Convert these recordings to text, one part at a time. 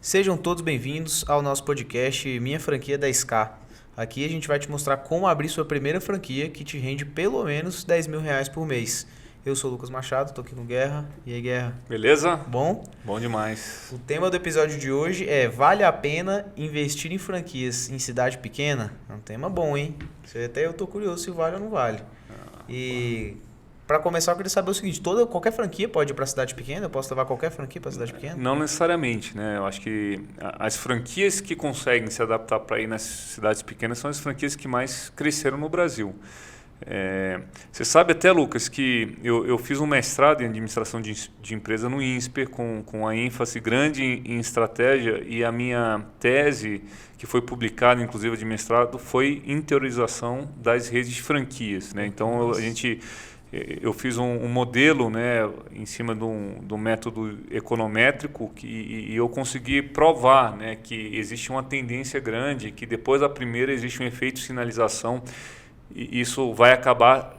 Sejam todos bem-vindos ao nosso podcast Minha Franquia da SK. Aqui a gente vai te mostrar como abrir sua primeira franquia que te rende pelo menos R$ 10.000 por mês. Eu sou o Lucas Machado, estou aqui com o Guerra. E aí, Guerra? Beleza? Bom? Bom demais. O tema do episódio de hoje é: vale a pena investir em franquias em cidade pequena? É um tema bom, hein? Até eu tô curioso se vale ou não vale. E para começar, eu queria saber o seguinte: qualquer franquia pode ir para cidade pequena? Eu posso levar qualquer franquia para cidade pequena? Não necessariamente, né? Eu acho que as franquias que conseguem se adaptar para ir nas cidades pequenas são as franquias que mais cresceram no Brasil. Você sabe até, Lucas, que eu fiz um mestrado em administração de empresa no INSPER com a ênfase grande em estratégia, e a minha tese, que foi publicada inclusive de mestrado, foi interiorização das redes de franquias, né? Então eu fiz um modelo, né, em cima do método econométrico e eu consegui provar, né, que existe uma tendência grande, que depois da primeira existe um efeito de sinalização. E isso vai acabar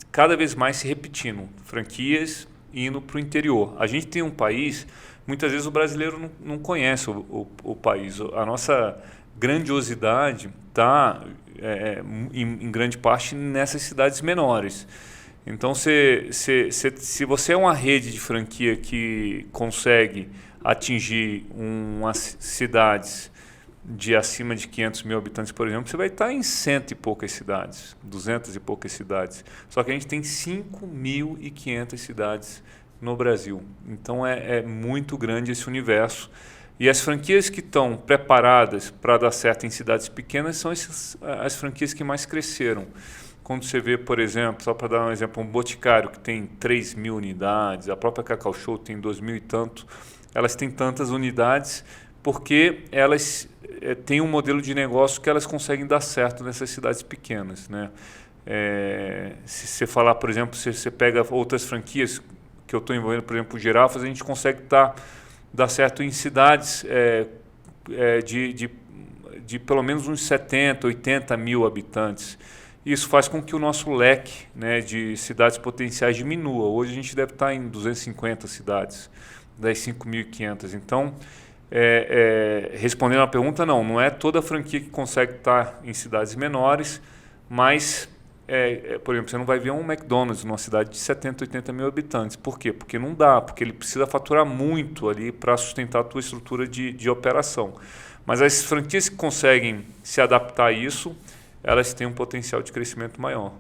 cada vez mais se repetindo, franquias indo para o interior. A gente tem um país, muitas vezes o brasileiro não conhece o país. A nossa grandiosidade está, em grande parte, nessas cidades menores. Então, se você é uma rede de franquia que consegue atingir umas cidades de acima de 500 mil habitantes, por exemplo, você vai estar em 100 e poucas cidades, 200 e poucas cidades. Só que a gente tem 5.500 cidades no Brasil. Então é muito grande esse universo. E as franquias que estão preparadas para dar certo em cidades pequenas são as franquias que mais cresceram. Quando você vê, por exemplo, só para dar um exemplo, um Boticário que tem 3.000 unidades, a própria Cacau Show tem 2.000 e tanto, elas têm tantas unidades porque elas têm um modelo de negócio que elas conseguem dar certo nessas cidades pequenas, né? Se você falar, por exemplo, se você pega outras franquias que eu estou envolvendo, por exemplo, o Girafas, a gente consegue dar certo em cidades de pelo menos uns 70, 80 mil habitantes. Isso faz com que o nosso leque, né, de cidades potenciais diminua. Hoje a gente deve estar em 250 cidades das 5.500. Então, respondendo à pergunta, não é toda franquia que consegue estar em cidades menores, mas, por exemplo, você não vai ver um McDonald's numa cidade de 70, 80 mil habitantes. Por quê? Porque não dá, porque ele precisa faturar muito ali para sustentar a tua estrutura de operação. Mas as franquias que conseguem se adaptar a isso, elas têm um potencial de crescimento maior.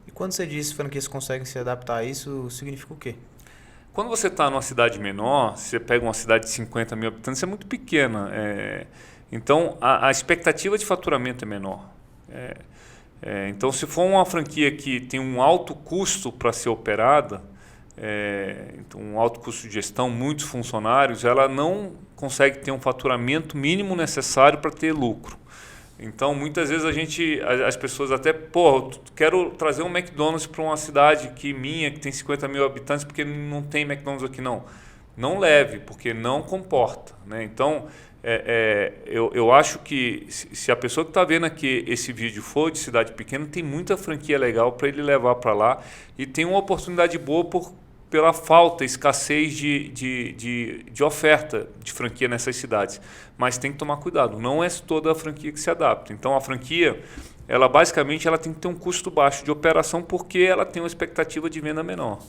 E quando você diz franquias conseguem se adaptar a isso, significa o quê? Quando você está numa cidade menor, você pega uma cidade de 50 mil habitantes, é muito pequena. Então, a expectativa de faturamento é menor. Então, se for uma franquia que tem um alto custo para ser operada, então um alto custo de gestão, muitos funcionários, ela não consegue ter um faturamento mínimo necessário para ter lucro. Então, muitas vezes as pessoas até, quero trazer um McDonald's para uma cidade que tem 50 mil habitantes, porque não tem McDonald's aqui, não. Não leve, porque não comporta, né? Então, eu acho que se a pessoa que está vendo aqui esse vídeo for de cidade pequena, tem muita franquia legal para ele levar para lá, e tem uma oportunidade boa pela falta, escassez de oferta de franquia nessas cidades. Mas tem que tomar cuidado, não é toda a franquia que se adapta. Então a franquia, ela basicamente tem que ter um custo baixo de operação, porque ela tem uma expectativa de venda menor.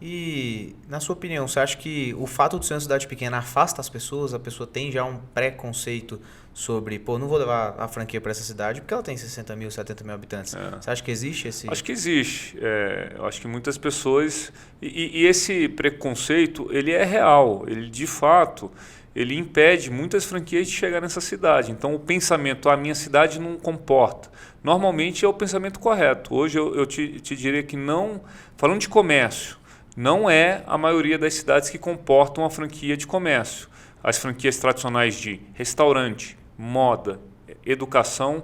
E, na sua opinião, você acha que o fato de ser uma cidade pequena afasta as pessoas? A pessoa tem já um preconceito sobre, não vou levar a franquia para essa cidade porque ela tem 60 mil, 70 mil habitantes. Você acha que existe esse... Acho que existe. Eu acho que muitas pessoas... E esse preconceito, ele é real. Ele, de fato, ele impede muitas franquias de chegar nessa cidade. Então, o pensamento, a minha cidade não comporta, normalmente é o pensamento correto. Hoje eu te diria que não... Falando de comércio, não é a maioria das cidades que comportam a franquia de comércio. As franquias tradicionais de restaurante, moda, educação,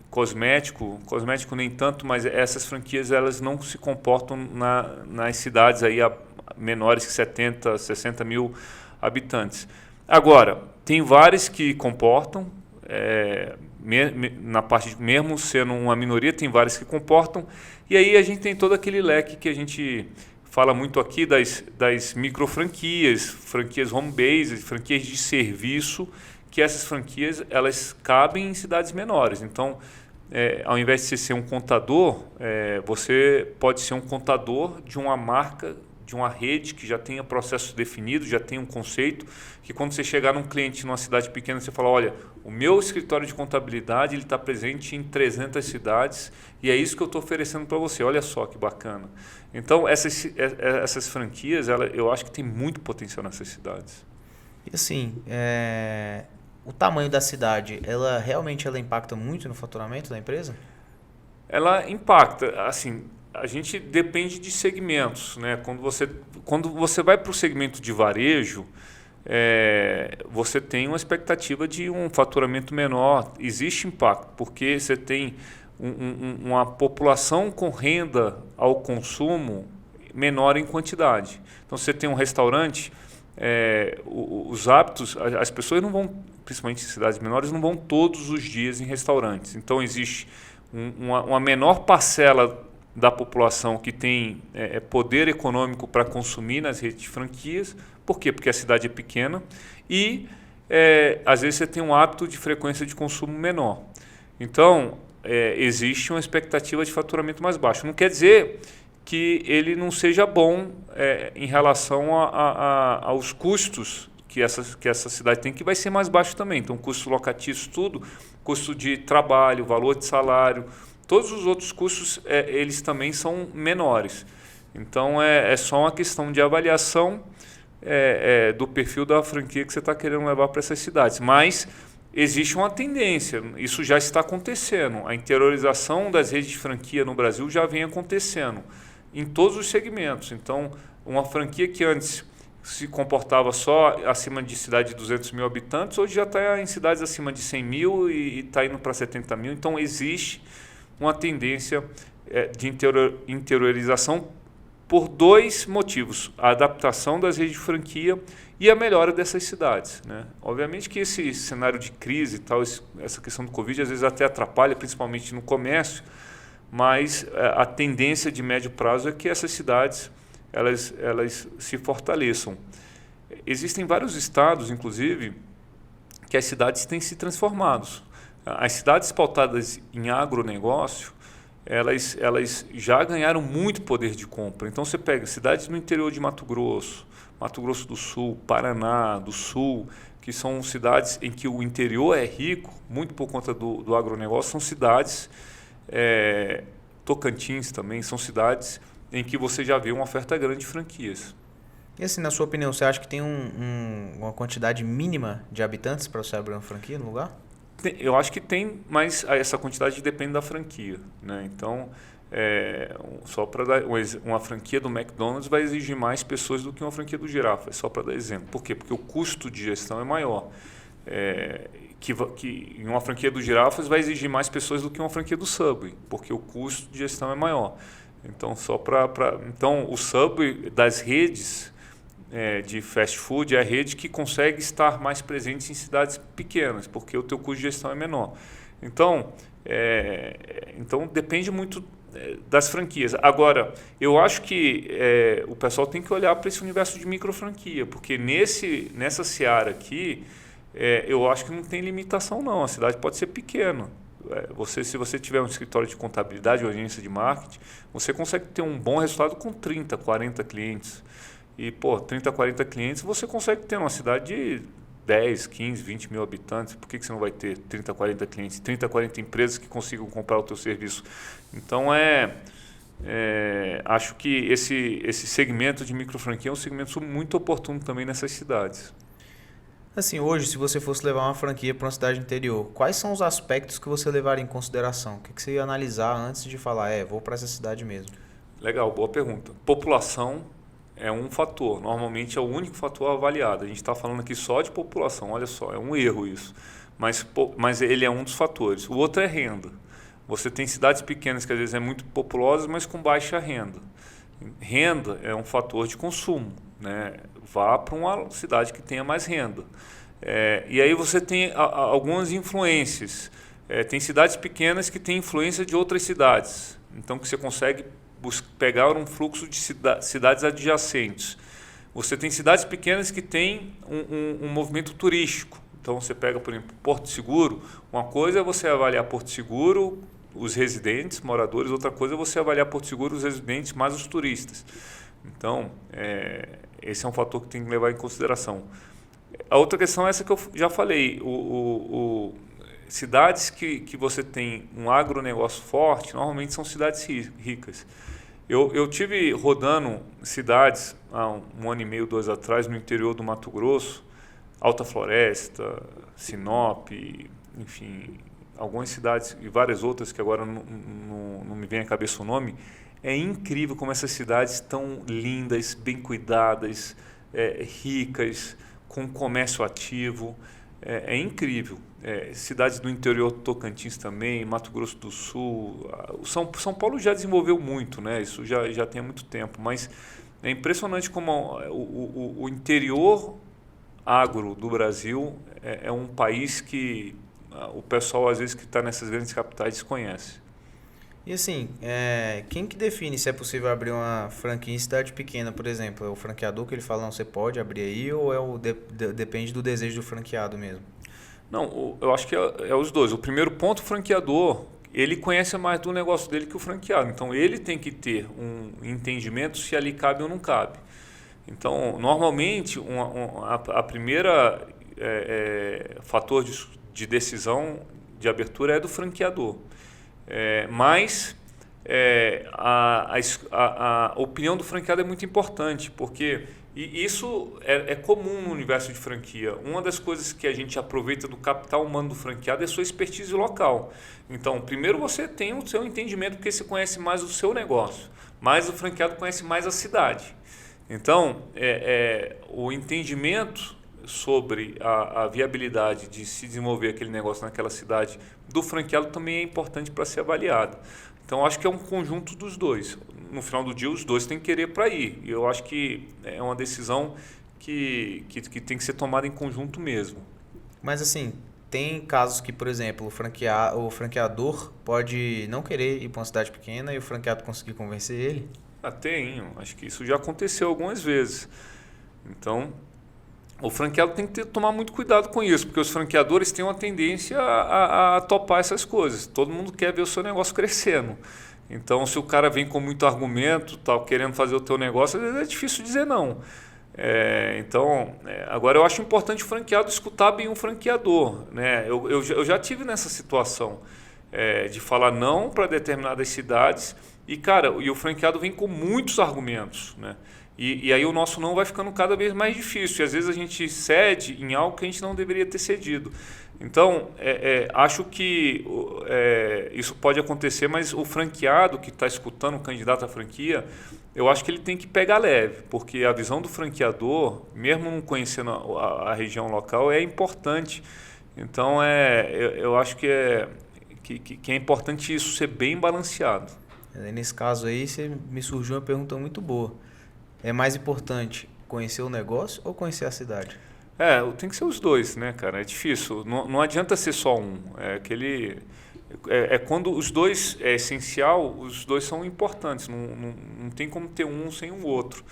cosmético nem tanto, mas essas franquias elas não se comportam nas cidades aí menores que 70, 60 mil habitantes. Agora, tem várias que comportam, na parte mesmo sendo uma minoria, tem várias que comportam, e aí a gente tem todo aquele leque que a gente fala muito aqui das micro franquias, franquias home-based, franquias de serviço, que essas franquias elas cabem em cidades menores. Então, ao invés de você ser um contador, você pode ser um contador de uma marca, de uma rede que já tenha processos definidos, já tenha um conceito, que quando você chegar num cliente numa cidade pequena, você fala, olha, o meu escritório de contabilidade ele está presente em 300 cidades e é isso que eu estou oferecendo para você, olha só que bacana. Então, essas franquias, eu acho que tem muito potencial nessas cidades. E assim, o tamanho da cidade, ela realmente impacta muito no faturamento da empresa? Ela impacta, assim, a gente depende de segmentos, né? Quando você vai para o segmento de varejo, você tem uma expectativa de um faturamento menor. Existe impacto, porque você tem uma população com renda ao consumo menor em quantidade. Então, você tem um restaurante, os hábitos, as pessoas não vão, principalmente em cidades menores, não vão todos os dias em restaurantes. Então, existe uma menor parcela da população que tem poder econômico para consumir nas redes de franquias. Por quê? Porque a cidade é pequena e, às vezes, você tem um hábito de frequência de consumo menor. Então, existe uma expectativa de faturamento mais baixo. Não quer dizer que ele não seja bom em relação aos custos que essa cidade tem, que vai ser mais baixo também. Então, custo locatício, tudo, custo de trabalho, valor de salário, todos os outros custos, eles também são menores. Então, é só uma questão de avaliação do perfil da franquia que você está querendo levar para essas cidades. Mas existe uma tendência, isso já está acontecendo. A interiorização das redes de franquia no Brasil já vem acontecendo em todos os segmentos. Então, uma franquia que antes se comportava só acima de cidade de 200 mil habitantes, hoje já está em cidades acima de 100 mil e está indo para 70 mil. Então, existe uma tendência de interiorização por dois motivos: a adaptação das redes de franquia e a melhora dessas cidades, né? Obviamente que esse cenário de crise, tal, essa questão do Covid, às vezes até atrapalha, principalmente no comércio, mas a tendência de médio prazo é que essas cidades elas se fortaleçam. Existem vários estados, inclusive, que as cidades têm se transformado. As cidades pautadas em agronegócio, elas já ganharam muito poder de compra. Então, você pega cidades no interior de Mato Grosso do Sul, Paraná, do Sul, que são cidades em que o interior é rico, muito por conta do agronegócio, são cidades, Tocantins também, são cidades em que você já vê uma oferta grande de franquias. E assim, na sua opinião, você acha que tem uma quantidade mínima de habitantes para você abrir uma franquia no lugar? Eu acho que tem, mas essa quantidade depende da franquia, né? Então, só para dar uma franquia do McDonald's vai exigir mais pessoas do que uma franquia do Girafa, só para dar exemplo. Por quê? Porque o custo de gestão é maior. Que em uma franquia do Girafas vai exigir mais pessoas do que uma franquia do Subway, porque o custo de gestão é maior. Então, então o Subway das redes de fast food é a rede que consegue estar mais presente em cidades pequenas, porque o teu custo de gestão é menor. Então, depende muito das franquias. Agora, eu acho que o pessoal tem que olhar para esse universo de micro franquia, porque nessa seara aqui, eu acho que não tem limitação não. A cidade pode ser pequena. Se você tiver um escritório de contabilidade ou agência de marketing, você consegue ter um bom resultado com 30, 40 clientes. E, 30, 40 clientes, você consegue ter uma cidade de 10, 15, 20 mil habitantes. Por que você não vai ter 30, 40 clientes, 30, 40 empresas que consigam comprar o teu serviço? Então, acho que esse segmento de micro franquia é um segmento muito oportuno também nessas cidades. Assim, hoje, se você fosse levar uma franquia para uma cidade interior, quais são os aspectos que você levaria em consideração? O que você ia analisar antes de falar, vou para essa cidade mesmo? Legal, boa pergunta. População é um fator, normalmente é o único fator avaliado. A gente está falando aqui só de população, olha só, é um erro isso. Mas ele é um dos fatores. O outro é renda. Você tem cidades pequenas que às vezes é muito populosas, mas com baixa renda. Renda é um fator de consumo, né? Vá para uma cidade que tenha mais renda. E aí você tem algumas influências. Tem cidades pequenas que têm influência de outras cidades. Então, que você consegue pegar um fluxo de cidades adjacentes. Você tem cidades pequenas que têm um movimento turístico. Então, você pega, por exemplo, Porto Seguro. Uma coisa é você avaliar Porto Seguro, os residentes, moradores. Outra coisa é você avaliar Porto Seguro, os residentes, mais os turistas. Então, esse é um fator que tem que levar em consideração. A outra questão é essa que eu já falei. Cidades que você tem um agronegócio forte, normalmente são cidades ricas. Eu tive rodando cidades há um ano e meio, 2 atrás, no interior do Mato Grosso, Alta Floresta, Sinop, enfim, algumas cidades e várias outras que agora não me vem à cabeça o nome. É incrível como essas cidades estão lindas, bem cuidadas, ricas, com comércio ativo. É incrível. Cidades do interior do Tocantins também, Mato Grosso do Sul. São Paulo já desenvolveu muito, né? Isso já tem há muito tempo, mas é impressionante como o interior agro do Brasil é um país que o pessoal, às vezes, que está nessas grandes capitais desconhece. E assim, quem que define se é possível abrir uma franquia em cidade pequena, por exemplo? É o franqueador que ele fala, não, você pode abrir aí, ou depende do desejo do franqueado mesmo? Não, eu acho que é os dois. O primeiro ponto, o franqueador, ele conhece mais do negócio dele que o franqueado. Então, ele tem que ter um entendimento se ali cabe ou não cabe. Então, normalmente, a primeira fator de decisão de abertura é do franqueador. Mas a opinião do franqueado é muito importante, porque isso é comum no universo de franquia. Uma das coisas que a gente aproveita do capital humano do franqueado é a sua expertise local. Então, primeiro você tem o seu entendimento, porque você conhece mais o seu negócio, mas o franqueado conhece mais a cidade. Então, o entendimento sobre a viabilidade de se desenvolver aquele negócio naquela cidade do franqueado também é importante para ser avaliado. Então, acho que é um conjunto dos dois. No final do dia, os dois têm que querer para ir. E eu acho que é uma decisão que tem que ser tomada em conjunto mesmo. Mas assim, tem casos que, por exemplo, o franqueador pode não querer ir para uma cidade pequena e o franqueado conseguir convencer ele? Tem. Acho que isso já aconteceu algumas vezes. Então, o franqueado tem que tomar muito cuidado com isso, porque os franqueadores têm uma tendência a topar essas coisas. Todo mundo quer ver o seu negócio crescendo. Então, se o cara vem com muito argumento, tal, querendo fazer o teu negócio, às vezes é difícil dizer não. Agora eu acho importante o franqueado escutar bem o franqueador, né? Eu já tive nessa situação de falar não para determinadas cidades e o franqueado vem com muitos argumentos, né? E aí o nosso não vai ficando cada vez mais difícil. E às vezes a gente cede em algo que a gente não deveria ter cedido. Então, acho que isso pode acontecer, mas o franqueado que está escutando o candidato à franquia, eu acho que ele tem que pegar leve, porque a visão do franqueador, mesmo não conhecendo a região local, é importante. Então, eu acho que é importante isso ser bem balanceado. Nesse caso aí, me surgiu uma pergunta muito boa. É mais importante conhecer o negócio ou conhecer a cidade? Tem que ser os dois, né, cara? É difícil. Não adianta ser só um. Quando os dois é essencial, os dois são importantes. Não tem como ter um sem o outro.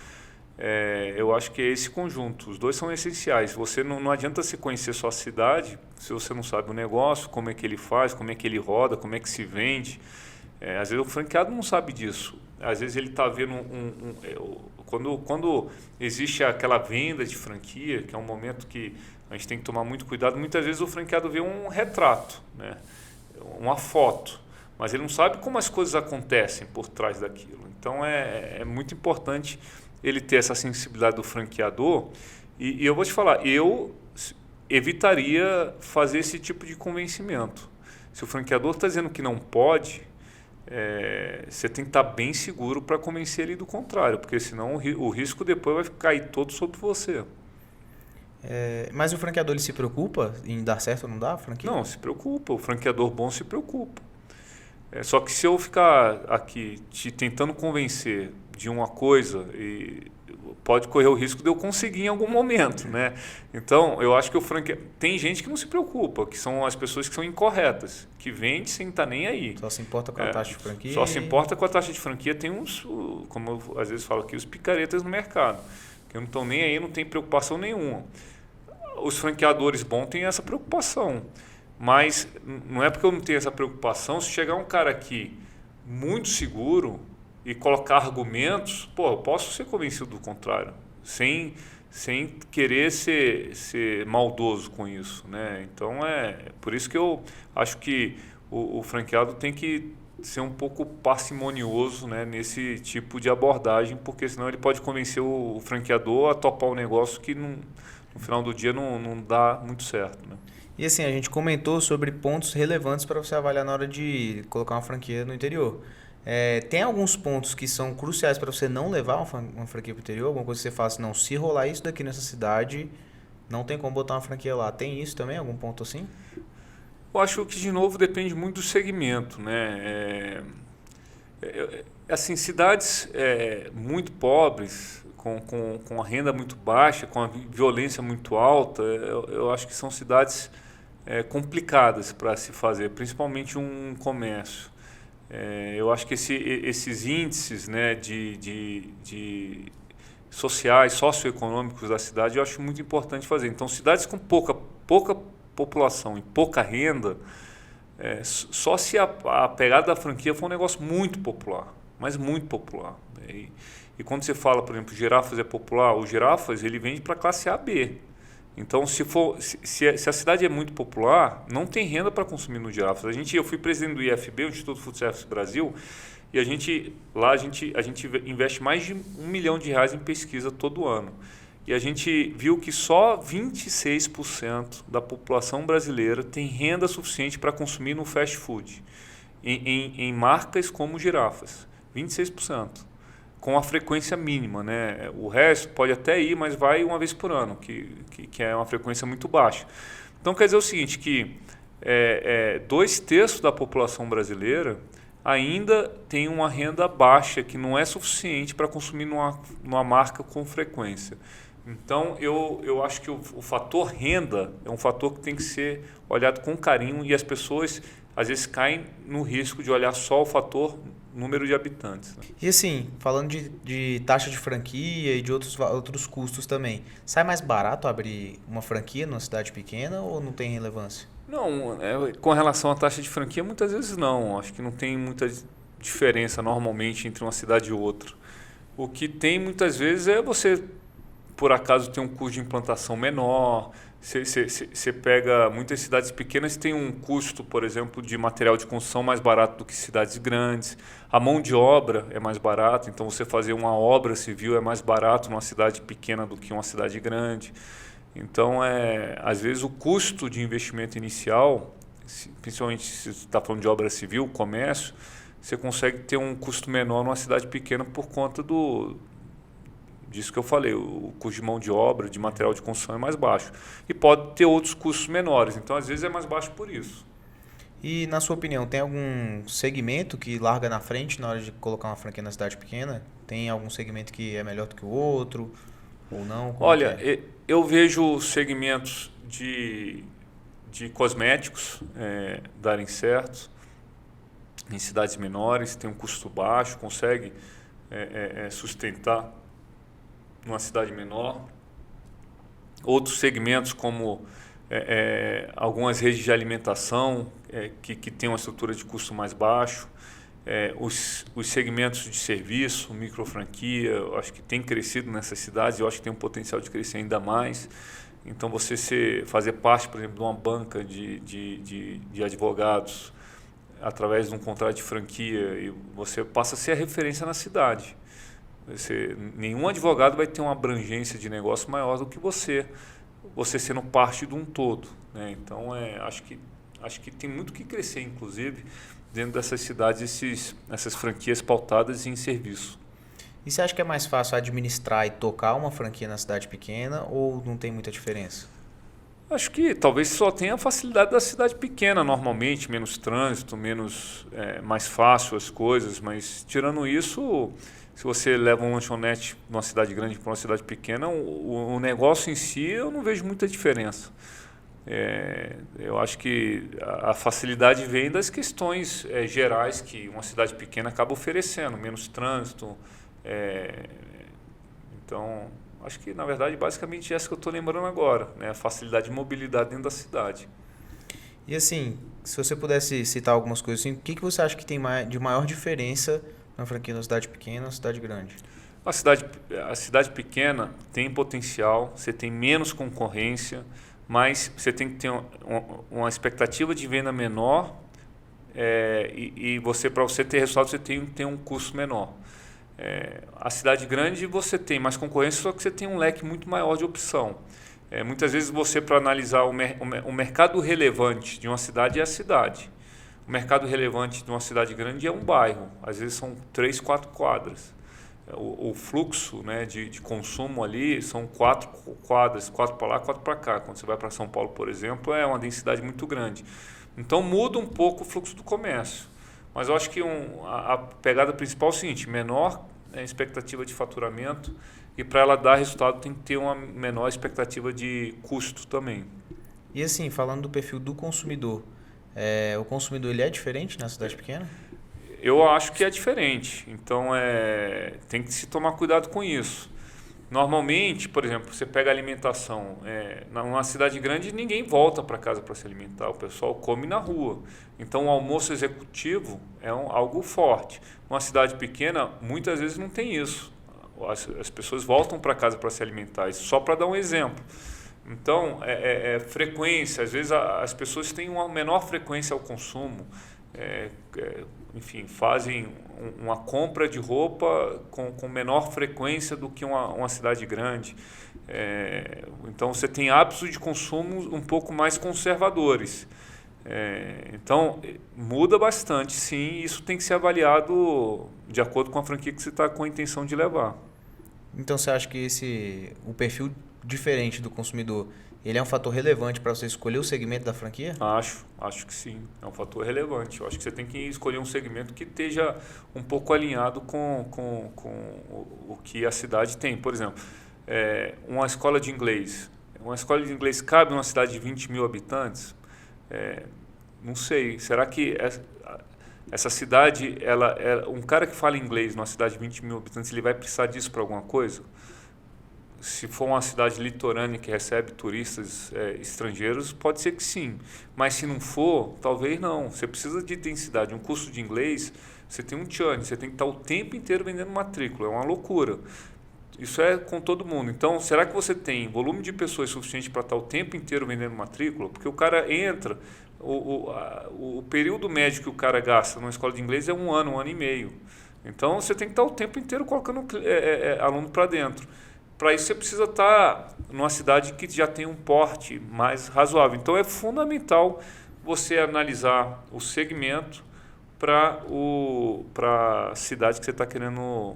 Eu acho que é esse conjunto. Os dois são essenciais. Você não adianta você conhecer só a cidade se você não sabe o negócio, como é que ele faz, como é que ele roda, como é que se vende. Às vezes o franqueado não sabe disso. Às vezes ele está vendo quando existe aquela venda de franquia, que é um momento que a gente tem que tomar muito cuidado, muitas vezes o franqueado vê um retrato, né? Uma foto, mas ele não sabe como as coisas acontecem por trás daquilo. Então é muito importante ele ter essa sensibilidade do franqueador e eu vou te falar, eu evitaria fazer esse tipo de convencimento. Se o franqueador está dizendo que não pode, você tem que estar bem seguro para convencer ele do contrário, porque senão o risco depois vai cair todo sobre você. Mas o franqueador ele se preocupa em dar certo ou não dar a franquia? Não, se preocupa. O franqueador bom se preocupa. Só que se eu ficar aqui tentando convencer de uma coisa, pode correr o risco de eu conseguir em algum momento, né? Então, eu acho que tem gente que não se preocupa, que são as pessoas que são incorretas, que vende sem estar nem aí. Só se importa com a taxa de franquia. Só se importa com a taxa de franquia. Tem uns, como eu às vezes falo aqui, os picaretas no mercado, que não estão nem aí, não tem preocupação nenhuma. Os franqueadores bons têm essa preocupação, mas não é porque eu não tenho essa preocupação, se chegar um cara aqui muito seguro e colocar argumentos, eu posso ser convencido do contrário, sem querer ser maldoso com isso, né? Então é por isso que eu acho que o franqueado tem que ser um pouco parcimonioso, né, nesse tipo de abordagem, porque senão ele pode convencer o franqueador a topar um negócio que no final do dia não dá muito certo, né? E assim, a gente comentou sobre pontos relevantes para você avaliar na hora de colocar uma franquia no interior. Tem alguns pontos que são cruciais para você não levar uma franquia para o interior? Alguma coisa que você fala assim, não, se rolar isso daqui nessa cidade, não tem como botar uma franquia lá. Tem isso também? Algum ponto assim? Eu acho que, de novo, depende muito do segmento, né? Assim, cidades muito pobres, com a renda muito baixa, com a violência muito alta, eu acho que são cidades complicadas para se fazer, principalmente um comércio. Eu acho que esses índices, né, de sociais, socioeconômicos da cidade, eu acho muito importante fazer. Então, cidades com pouca população e pouca renda, só se a pegada da franquia for um negócio muito popular, mas muito popular. E quando você fala, por exemplo, girafas é popular, o girafas ele vende para a classe A, B. Então, se a cidade é muito popular, não tem renda para consumir no girafas. Eu fui presidente do IFB, o Instituto Food Service Brasil, e a gente investe mais de R$ 1 milhão em pesquisa todo ano. E a gente viu que só 26% da população brasileira tem renda suficiente para consumir no fast food, em marcas como girafas. 26%. Com a frequência mínima, né? O resto pode até ir, mas vai uma vez por ano, que é uma frequência muito baixa. Então, quer dizer o seguinte, que 2/3 da população brasileira ainda tem uma renda baixa, que não é suficiente para consumir numa marca com frequência. Então, eu acho que o fator renda é um fator que tem que ser olhado com carinho, e as pessoas, às vezes, caem no risco de olhar só o fator número de habitantes. E assim, falando de taxa de franquia e de outros custos também, sai mais barato abrir uma franquia numa cidade pequena ou não tem relevância? Não, com relação à taxa de franquia, muitas vezes não. Acho que não tem muita diferença normalmente entre uma cidade e outra. O que tem muitas vezes é você, por acaso, ter um custo de implantação menor. Você pega muitas cidades pequenas, tem um custo, por exemplo, de material de construção mais barato do que cidades grandes. A mão de obra é mais barata, então você fazer uma obra civil é mais barato numa cidade pequena do que uma cidade grande. Então, às vezes, o custo de investimento inicial, principalmente se você está falando de obra civil, comércio, você consegue ter um custo menor numa cidade pequena por conta disso que eu falei, o custo de mão de obra, de material de construção é mais baixo. E pode ter outros custos menores, então às vezes é mais baixo por isso. E na sua opinião, tem algum segmento que larga na frente na hora de colocar uma franquia na cidade pequena? Tem algum segmento que é melhor do que o outro ou não? Olha, eu vejo segmentos de cosméticos darem certo em cidades menores, tem um custo baixo, consegue sustentar numa cidade menor. Outros segmentos como algumas redes de alimentação que têm uma estrutura de custo mais baixo, os segmentos de serviço, microfranquia, eu acho que tem crescido nessas cidades, eu acho que tem um potencial de crescer ainda mais. Então você fazer parte, por exemplo, de uma banca de advogados através de um contrato de franquia, e você passa a ser a referência na cidade. Nenhum advogado vai ter uma abrangência de negócio maior do que você sendo parte de um todo, né? Então, acho que tem muito que crescer, inclusive, dentro dessas cidades, essas franquias pautadas em serviço. E você acha que é mais fácil administrar e tocar uma franquia na cidade pequena ou não tem muita diferença? Acho que talvez só tenha a facilidade da cidade pequena, normalmente, menos trânsito, mais fácil as coisas, mas tirando isso, se você leva um lanchonete de uma cidade grande para uma cidade pequena, o negócio em si eu não vejo muita diferença. Eu acho que a facilidade vem das questões gerais que uma cidade pequena acaba oferecendo, menos trânsito. Então, acho que, na verdade, basicamente essa que eu estou lembrando agora, né? A facilidade de mobilidade dentro da cidade. E assim, se você pudesse citar algumas coisas assim, o que você acha que tem de maior diferença na franquia na cidade pequena e na cidade grande? A cidade pequena tem potencial, você tem menos concorrência, mas você tem que ter uma expectativa de venda menor e para você ter resultado, você tem que ter um custo menor. A cidade grande você tem mais concorrência, só que você tem um leque muito maior de opção. Muitas vezes você, para analisar o mercado relevante de uma cidade, é a cidade. O mercado relevante de uma cidade grande é um bairro, às vezes são 3, 4 quadras. O fluxo, né, de consumo ali são 4 quadras, 4 para lá, 4 para cá. Quando você vai para São Paulo, por exemplo, é uma densidade muito grande. Então muda um pouco o fluxo do comércio. Mas eu acho que a pegada principal é o seguinte: menor expectativa de faturamento, e para ela dar resultado tem que ter uma menor expectativa de custo também. E assim, falando do perfil do consumidor, o consumidor ele é diferente na cidade pequena? Eu acho que é diferente, então tem que se tomar cuidado com isso. Normalmente, por exemplo, você pega a alimentação, numa cidade grande ninguém volta para casa para se alimentar, o pessoal come na rua. Então o almoço executivo é algo forte. Numa cidade pequena, muitas vezes não tem isso. As pessoas voltam para casa para se alimentar, isso só para dar um exemplo. Então, frequência, às vezes as pessoas têm uma menor frequência ao consumo, enfim, fazem uma compra de roupa com menor frequência do que uma cidade grande. Então, você tem hábitos de consumo um pouco mais conservadores. Então, muda bastante, sim, e isso tem que ser avaliado de acordo com a franquia que você está com a intenção de levar. Então, você acha que o perfil diferente do consumidor, ele é um fator relevante para você escolher o segmento da franquia? Acho que sim, é um fator relevante. Eu acho que você tem que escolher um segmento que esteja um pouco alinhado com o que a cidade tem. Por exemplo, uma escola de inglês. Uma escola de inglês cabe numa cidade de 20 mil habitantes? Não sei. Será que essa cidade, um cara que fala inglês numa cidade de 20 mil habitantes, ele vai precisar disso para alguma coisa? Se for uma cidade litorânea que recebe turistas estrangeiros, pode ser que sim. Mas se não for, talvez não. Você precisa de densidade. Um curso de inglês, você tem um churn, você tem que estar o tempo inteiro vendendo matrícula. É uma loucura. Isso é com todo mundo. Então, será que você tem volume de pessoas suficiente para estar o tempo inteiro vendendo matrícula? Porque o cara entra, o período médio que o cara gasta numa escola de inglês é um ano e meio. Então, você tem que estar o tempo inteiro colocando aluno para dentro. Para isso, você precisa estar numa cidade que já tem um porte mais razoável. Então, é fundamental você analisar o segmento para a cidade que você está querendo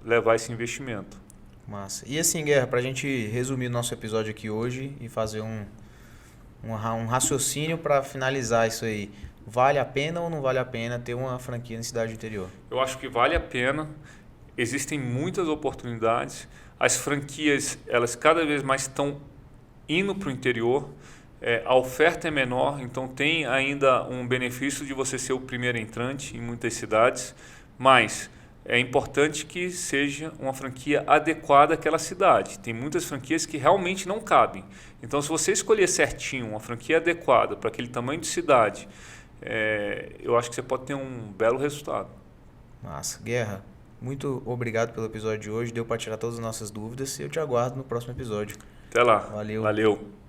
levar esse investimento. Massa. E assim, Guerra, para a gente resumir o nosso episódio aqui hoje e fazer um raciocínio para finalizar isso aí. Vale a pena ou não vale a pena ter uma franquia na cidade do interior? Eu acho que vale a pena. Existem muitas oportunidades. As franquias, elas cada vez mais estão indo para o interior. A oferta é menor, então tem ainda um benefício de você ser o primeiro entrante em muitas cidades, mas é importante que seja uma franquia adequada àquela cidade. Tem muitas franquias que realmente não cabem. Então, se você escolher certinho uma franquia adequada para aquele tamanho de cidade, eu acho que você pode ter um belo resultado. Massa. Guerra, muito obrigado pelo episódio de hoje. Deu para tirar todas as nossas dúvidas e eu te aguardo no próximo episódio. Até lá. Valeu. Valeu.